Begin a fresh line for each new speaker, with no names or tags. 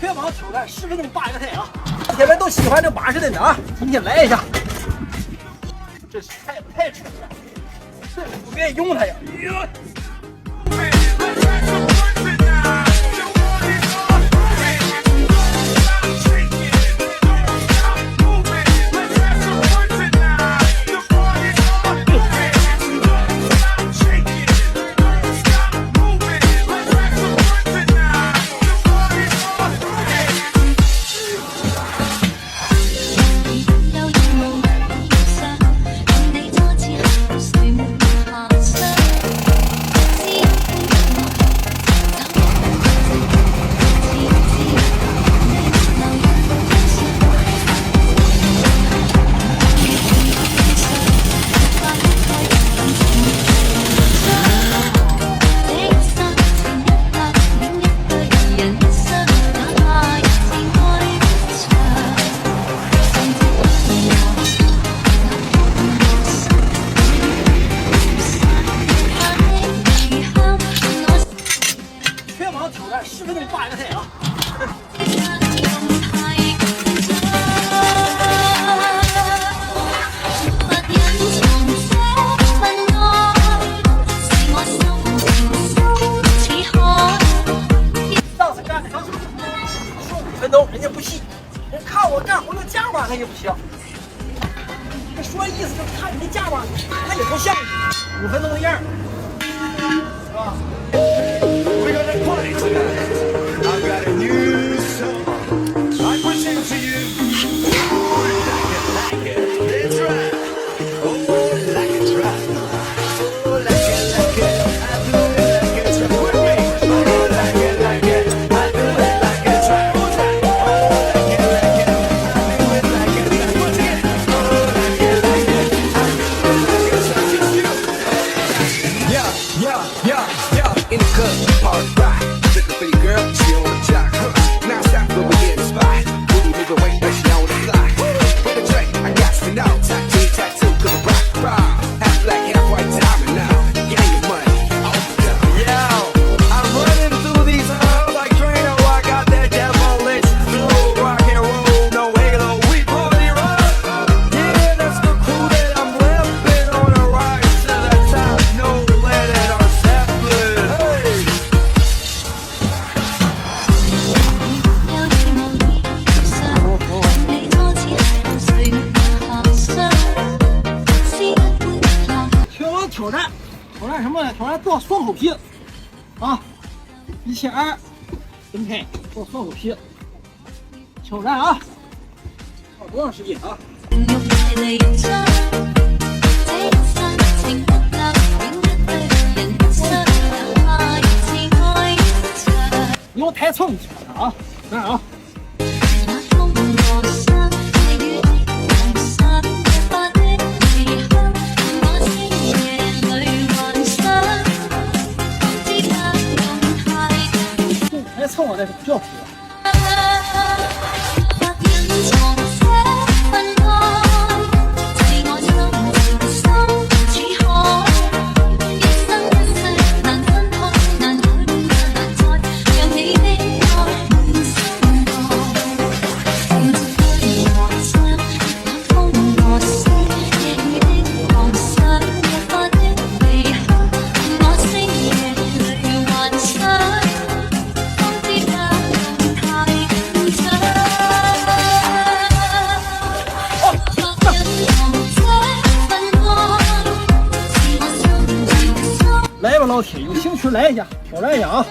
全网挑战10分钟8个菜啊！铁们都喜欢这巴适的呢，今天来一下。这菜不太扯了，这不愿意用它呀。挑战10分钟8个菜啊！上次干的刚说5分钟，人家不信，人看我干活那架吧，他也不像。这说意思就是看你的架吧，他也不像5分钟的样儿，是吧？I've
got a new song I present to you. Like it, that's right. Oh, like it's right. Oh, like it, I do it like it's right. With me. Oh, like it, I do it like it's right. Oh, like it, I do it like it's right. Once again. Oh, like it, I do it like it's right. It's you. Yeah. In the club, hard ride. Looking for your girl, she on the jock. Now stop when we get the spot. Booty moving weight like she on the fly. For the drink, I got to know. Tattoo, cause I rock. Half black, half white diamond now. Get your money. Yo, I'm running through these halls like Drano. I got that devilish flow. Rock and roll, no halo. We party rock. Yeah, that's the crew that I'm living on a rise to the top. No letting our Zeppelin. Hey.
挑战什么呢？挑战做双口皮啊！1200分开做双口皮，挑战啊！花多长时间啊？你给我抬秤去啊！看啊！蹭我那是不叫皮。来吧，老铁，有兴趣来一下，挑战一下啊！